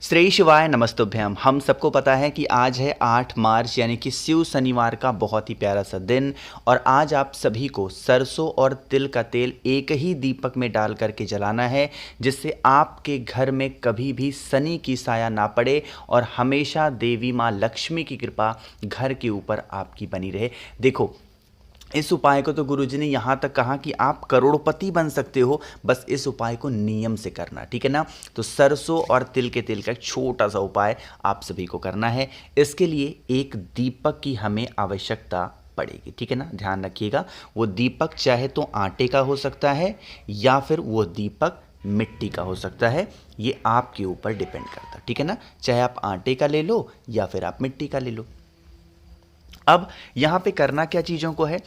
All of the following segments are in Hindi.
श्री शिवाय नमस्तुभ्यम। हम सबको पता है कि आज है 8 मार्च यानी कि शिव शनिवार का बहुत ही प्यारा सा दिन। और आज आप सभी को सरसों और तिल का तेल एक ही दीपक में डाल करके जलाना है, जिससे आपके घर में कभी भी शनि की साया ना पड़े और हमेशा देवी माँ लक्ष्मी की कृपा घर के ऊपर आपकी बनी रहे। देखो, इस उपाय को तो गुरुजी ने यहाँ तक कहा कि आप करोड़पति बन सकते हो, बस इस उपाय को नियम से करना, ठीक है ना। तो सरसों और तिल के तेल का एक छोटा सा उपाय आप सभी को करना है। इसके लिए एक दीपक की हमें आवश्यकता पड़ेगी, ठीक है ना। ध्यान रखिएगा, वो दीपक चाहे तो आटे का हो सकता है या फिर वो दीपक मिट्टी का हो सकता है, ये आपके ऊपर डिपेंड करता है, ठीक है ना। चाहे आप आटे का ले लो या फिर आप मिट्टी का ले लो। अब यहाँ पे करना क्या चीज़ों को है,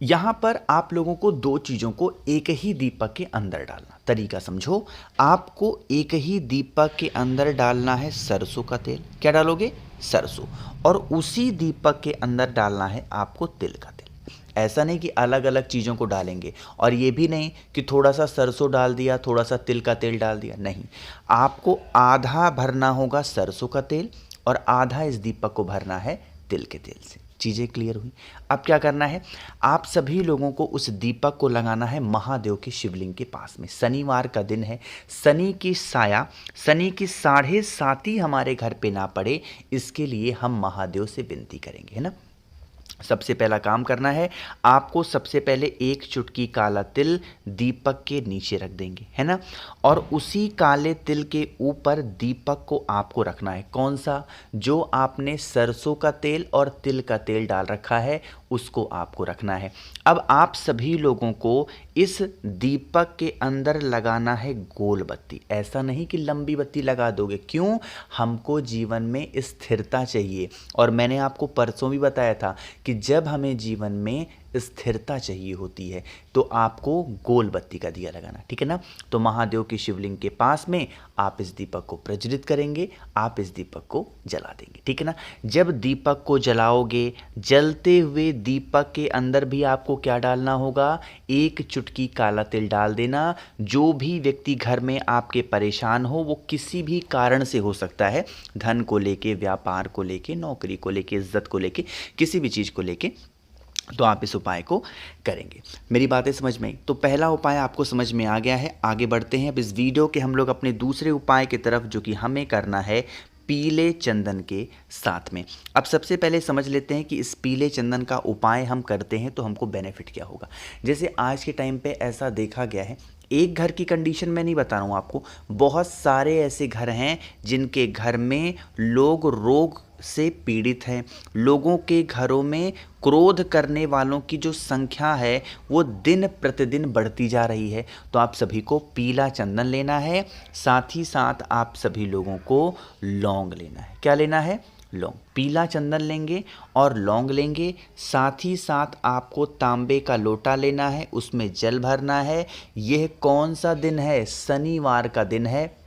यहाँ पर आप लोगों को दो चीज़ों को एक ही दीपक के अंदर डालना। तरीका समझो, आपको एक ही दीपक के अंदर डालना है सरसों का तेल। क्या डालोगे? सरसों। और उसी दीपक के अंदर डालना है आपको तिल का तेल। ऐसा नहीं कि अलग अलग चीज़ों को डालेंगे, और ये भी नहीं कि थोड़ा सा सरसों डाल दिया थोड़ा सा तिल का तेल डाल दिया, नहीं। आपको आधा भरना होगा सरसों का तेल और आधा इस दीपक को भरना है तिल के तेल से। चीज़ें क्लियर हुई? अब क्या करना है, आप सभी लोगों को उस दीपक को लगाना है महादेव के शिवलिंग के पास में। शनिवार का दिन है, शनि की साया, शनि की 7:30 हमारे घर पे ना पड़े, इसके लिए हम महादेव से विनती करेंगे, है ना। सबसे पहला काम करना है, आपको सबसे पहले एक चुटकी काला तिल दीपक के नीचे रख देंगे, है ना। और उसी काले तिल के ऊपर दीपक को आपको रखना है। कौन सा? जो आपने सरसों का तेल और तिल का तेल डाल रखा है, उसको आपको रखना है। अब आप सभी लोगों को इस दीपक के अंदर लगाना है गोल बत्ती। ऐसा नहीं कि लंबी बत्ती लगा दोगे। क्यों? हमको जीवन में स्थिरता चाहिए, और मैंने आपको परसों भी बताया था कि जब हमें जीवन में स्थिरता चाहिए होती है तो आपको गोल बत्ती का दिया लगाना, ठीक है ना। तो महादेव की शिवलिंग के पास में आप इस दीपक को प्रज्वलित करेंगे, आप इस दीपक को जला देंगे, ठीक है ना। जब दीपक को जलाओगे, जलते हुए दीपक के अंदर भी आपको क्या डालना होगा? एक चुटकी काला तिल डाल देना। जो भी व्यक्ति घर में आपके परेशान हो, वो किसी भी कारण से हो सकता है, धन को लेके, व्यापार को लेके, नौकरी को लेके, इज्जत को लेके, किसी भी चीज़ को लेके, तो आप इस उपाय को करेंगे। मेरी बातें समझ में आई? तो पहला उपाय आपको समझ में आ गया है। आगे बढ़ते हैं अब इस वीडियो के हम लोग अपने दूसरे उपाय की तरफ, जो कि हमें करना है पीले चंदन के साथ में। अब सबसे पहले समझ लेते हैं कि इस पीले चंदन का उपाय हम करते हैं तो हमको बेनिफिट क्या होगा। जैसे आज के टाइम पे ऐसा देखा गया है, एक घर की कंडीशन में नहीं बता रहा हूँ आपको, बहुत सारे ऐसे घर हैं जिनके घर में लोग रोग से पीड़ित हैं। लोगों के घरों में क्रोध करने वालों की जो संख्या है वो दिन प्रतिदिन बढ़ती जा रही है। तो आप सभी को पीला चंदन लेना है, साथ ही साथ आप सभी लोगों को लौंग लेना है। क्या लेना है? लौंग। पीला चंदन लेंगे और लौंग लेंगे, साथ ही साथ आपको तांबे का लोटा लेना है, उसमें जल भरना है। यह कौन सा दिन है? शनिवार का दिन है।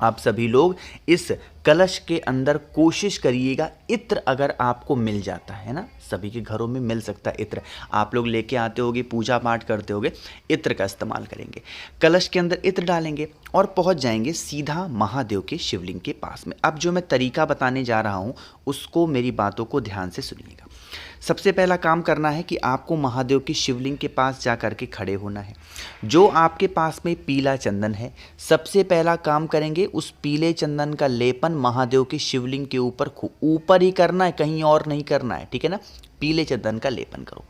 आप सभी लोग इस कलश के अंदर कोशिश करिएगा, इत्र अगर आपको मिल जाता है ना, सभी के घरों में मिल सकता है इत्र, आप लोग लेके आते होगे, पूजा पाठ करते होगे, इत्र का इस्तेमाल करेंगे। कलश के अंदर इत्र डालेंगे और पहुंच जाएंगे सीधा महादेव के शिवलिंग के पास में। अब जो मैं तरीका बताने जा रहा हूं, उसको, मेरी बातों को ध्यान से सुनिएगा। सबसे पहला काम करना है कि आपको महादेव की शिवलिंग के पास जा कर के खड़े होना है। जो आपके पास में पीला चंदन है, सबसे पहला काम करेंगे, उस पीले चंदन का लेपन महादेव की शिवलिंग के ऊपर ही करना है, कहीं और नहीं करना है, ठीक है ना। पीले चंदन का लेपन करो।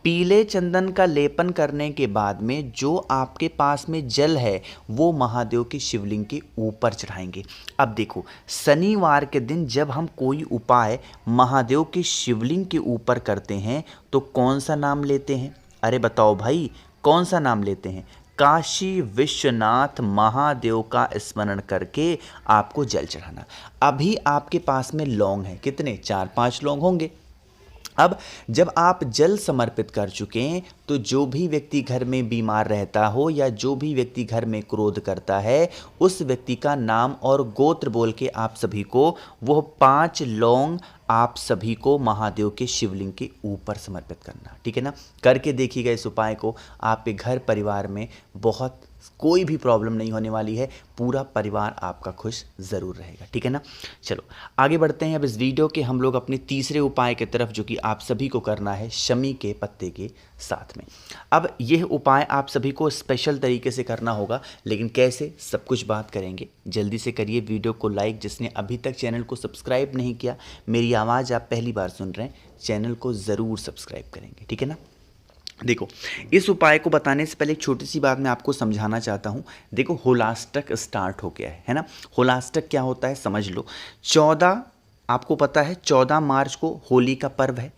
पीले चंदन का लेपन करने के बाद में जो आपके पास में जल है वो महादेव की शिवलिंग के ऊपर चढ़ाएंगे। अब देखो, शनिवार के दिन जब हम कोई उपाय महादेव की शिवलिंग के ऊपर करते हैं तो कौन सा नाम लेते हैं? अरे बताओ भाई, कौन सा नाम लेते हैं? काशी विश्वनाथ महादेव का स्मरण करके आपको जल चढ़ाना। अभी आपके पास में लौंग है, कितने? 4-5 लौंग होंगे। अब जब आप जल समर्पित कर चुके हैं तो जो भी व्यक्ति घर में बीमार रहता हो या जो भी व्यक्ति घर में क्रोध करता है, उस व्यक्ति का नाम और गोत्र बोल के आप सभी को वो 5 लौंग आप सभी को महादेव के शिवलिंग के ऊपर समर्पित करना, ठीक है ना। करके देखिएगा इस उपाय को, आपके घर परिवार में बहुत कोई भी प्रॉब्लम नहीं होने वाली है, पूरा परिवार आपका खुश ज़रूर रहेगा। ठीक है ना। चलो आगे बढ़ते हैं अब इस वीडियो के हम लोग अपने तीसरे उपाय की तरफ, जो कि आप सभी को करना है शमी के पत्ते के साथ में। अब यह उपाय आप सभी को स्पेशल तरीके से करना होगा, लेकिन कैसे, सब कुछ बात करेंगे। जल्दी से करिए वीडियो को लाइक, जिसने अभी तक चैनल को सब्सक्राइब नहीं किया, मेरी आवाज़ आप पहली बार सुन रहे हैं, चैनल को ज़रूर सब्सक्राइब करेंगे। ठीक है ना। देखो, इस उपाय को बताने से पहले एक छोटी सी बात मैं आपको समझाना चाहता हूँ। देखो, होलाष्टक स्टार्ट हो गया है ना। होलाष्टक क्या होता है समझ लो। 14, आपको पता है 14 मार्च को होली का पर्व है।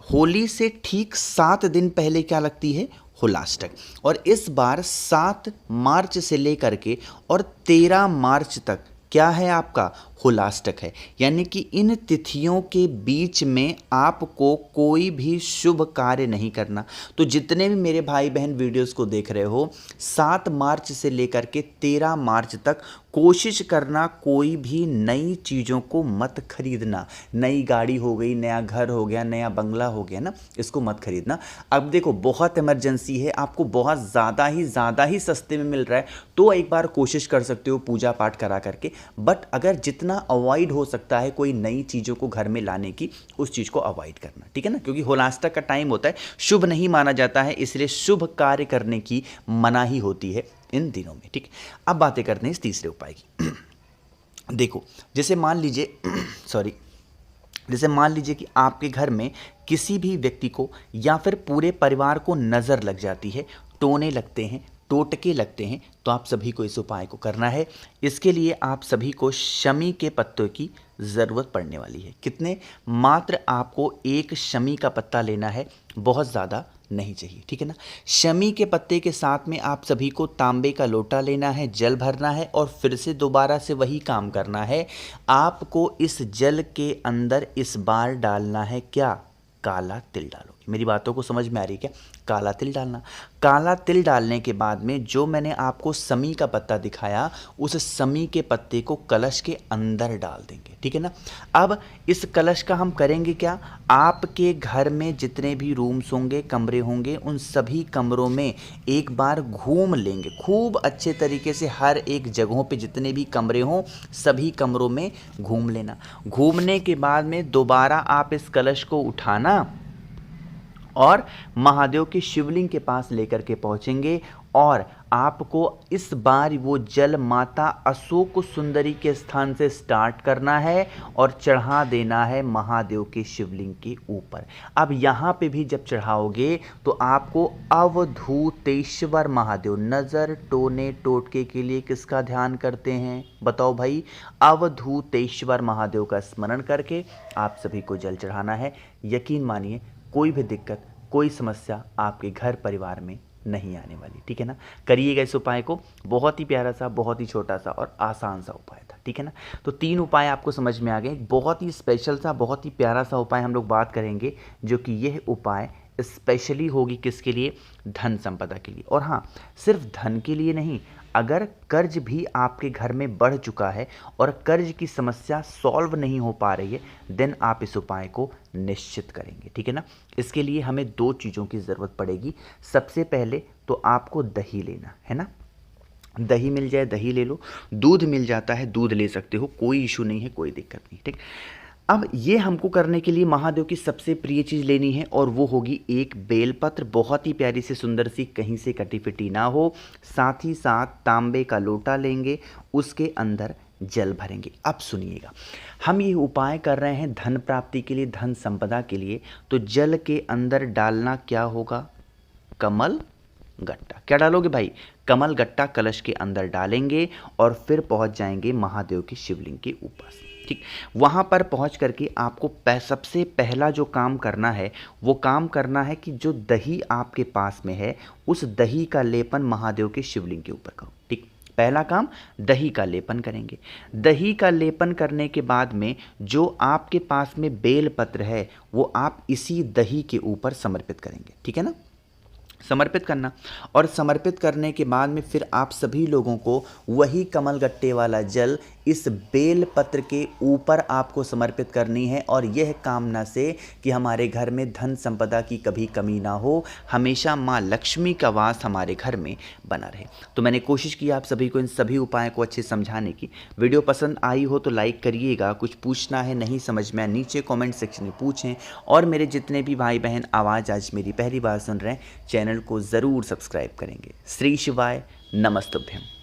होली से ठीक 7 दिन पहले क्या लगती है, होलाष्टक। और इस बार 7 मार्च से लेकर के और 13 मार्च तक क्या है आपका, होलाष्टक है। यानी कि इन तिथियों के बीच में आपको कोई भी शुभ कार्य नहीं करना। तो जितने भी मेरे भाई बहन वीडियोस को देख रहे हो, 7 मार्च से लेकर के 13 मार्च तक कोशिश करना कोई भी नई चीज़ों को मत खरीदना। नई गाड़ी हो गई, नया घर हो गया, नया बंगला हो गया ना, इसको मत खरीदना। अब देखो, बहुत इमरजेंसी है, आपको बहुत ज़्यादा ही सस्ते में मिल रहा है, तो एक बार कोशिश कर सकते हो पूजा पाठ करा करके। बट अगर जितना अवॉइड हो सकता है कोई नई चीज़ों को घर में लाने की, उस चीज़ को अवॉइड करना। ठीक है ना। क्योंकि होलाष्टक का टाइम होता है, शुभ नहीं माना जाता है, इसलिए शुभ कार्य करने की मनाही होती है इन दिनों में। ठीक। अब बातें करते हैं इस तीसरे उपाय की। देखो, जैसे मान लीजिए जैसे मान लीजिए कि आपके घर में किसी भी व्यक्ति को या फिर पूरे परिवार को नज़र लग जाती है, टोने लगते हैं, टोटके लगते हैं, तो आप सभी को इस उपाय को करना है। इसके लिए आप सभी को शमी के पत्तों की ज़रूरत पड़ने वाली है। कितने, मात्र आपको एक शमी का पत्ता लेना है, बहुत ज़्यादा नहीं चाहिए। ठीक है ना। शमी के पत्ते के साथ में आप सभी को तांबे का लोटा लेना है, जल भरना है और फिर से दोबारा से वही काम करना है। आपको इस जल के अंदर इस बार डालना है क्या, काला तिल डालोगे। मेरी बातों को समझ में आ रही है क्या, काला तिल डालना। काला तिल डालने के बाद में जो मैंने आपको शमी का पत्ता दिखाया, उस शमी के पत्ते को कलश के अंदर डाल देंगे। ठीक है ना। अब इस कलश का हम करेंगे क्या, आपके घर में जितने भी रूम्स होंगे, कमरे होंगे, उन सभी कमरों में एक बार घूम लेंगे खूब अच्छे तरीके से। हर एक जगहों पे जितने भी कमरे हों, सभी कमरों में घूम लेना। घूमने के बाद में दोबारा आप इस कलश को उठाना और महादेव के शिवलिंग के पास लेकर के पहुंचेंगे और आपको इस बार वो जल माता अशोक सुंदरी के स्थान से स्टार्ट करना है और चढ़ा देना है महादेव के शिवलिंग के ऊपर। अब यहाँ पे भी जब चढ़ाओगे तो आपको अवधूतेश्वर महादेव, नज़र टोने टोटके के लिए किसका ध्यान करते हैं बताओ भाई, अवधूतेश्वर महादेव का स्मरण करके आप सभी को जल चढ़ाना है। यकीन मानिए, कोई भी दिक्कत, कोई समस्या आपके घर परिवार में नहीं आने वाली। ठीक है ना। करिएगा इस उपाय को, बहुत ही प्यारा सा, बहुत ही छोटा सा और आसान सा उपाय था। ठीक है ना। तो 3 उपाय आपको समझ में आ गए। बहुत ही स्पेशल सा, बहुत ही प्यारा सा उपाय हम लोग बात करेंगे, जो कि यह उपाय स्पेशली होगी किसके लिए, धन संपदा के लिए। और हाँ, सिर्फ धन के लिए नहीं, अगर कर्ज भी आपके घर में बढ़ चुका है और कर्ज की समस्या सॉल्व नहीं हो पा रही है, देन आप इस उपाय को निश्चित करेंगे। ठीक है ना। इसके लिए हमें 2 चीज़ों की ज़रूरत पड़ेगी। सबसे पहले तो आपको दही लेना है ना। दही मिल जाए, दही ले लो। दूध मिल जाता है, दूध ले सकते हो, कोई इशू नहीं है, कोई दिक्कत नहीं। ठीक। अब ये हमको करने के लिए महादेव की सबसे प्रिय चीज़ लेनी है और वो होगी एक बेलपत्र, बहुत ही प्यारी सी, सुंदर सी, कहीं से कटी फिटी ना हो। साथ ही साथ तांबे का लोटा लेंगे, उसके अंदर जल भरेंगे। अब सुनिएगा, हम ये उपाय कर रहे हैं धन प्राप्ति के लिए, धन संपदा के लिए। तो जल के अंदर डालना क्या होगा, कमल गट्टा। क्या डालोगे भाई, कमल गट्टा कलश के अंदर डालेंगे और फिर पहुंच जाएंगे महादेव के शिवलिंग के ऊपर। ठीक। वहाँ पर पहुँच करके आपको सबसे पहला जो काम करना है, वो काम करना है कि जो दही आपके पास में है, उस दही का लेपन महादेव के शिवलिंग के ऊपर करो। ठीक। पहला काम, दही का लेपन करेंगे। दही का लेपन करने के बाद में जो आपके पास में बेल पत्र है, वो आप इसी दही के ऊपर समर्पित करेंगे। ठीक है ना। समर्पित करना। और समर्पित करने के बाद में फिर आप सभी लोगों को वही कमल गट्टे वाला जल इस बेल पत्र के ऊपर आपको समर्पित करनी है, और यह कामना से कि हमारे घर में धन संपदा की कभी कमी ना हो, हमेशा माँ लक्ष्मी का वास हमारे घर में बना रहे। तो मैंने कोशिश की आप सभी को इन सभी उपायों को अच्छे समझाने की। वीडियो पसंद आई हो तो लाइक करिएगा, कुछ पूछना है नहीं समझ में नीचे कमेंट सेक्शन में पूछें, और मेरे जितने भी भाई बहन आवाज़ आज मेरी पहली बार सुन रहे हैं चैनल को ज़रूर सब्सक्राइब करेंगे। श्री शिवाय नमस्तुभ्यम।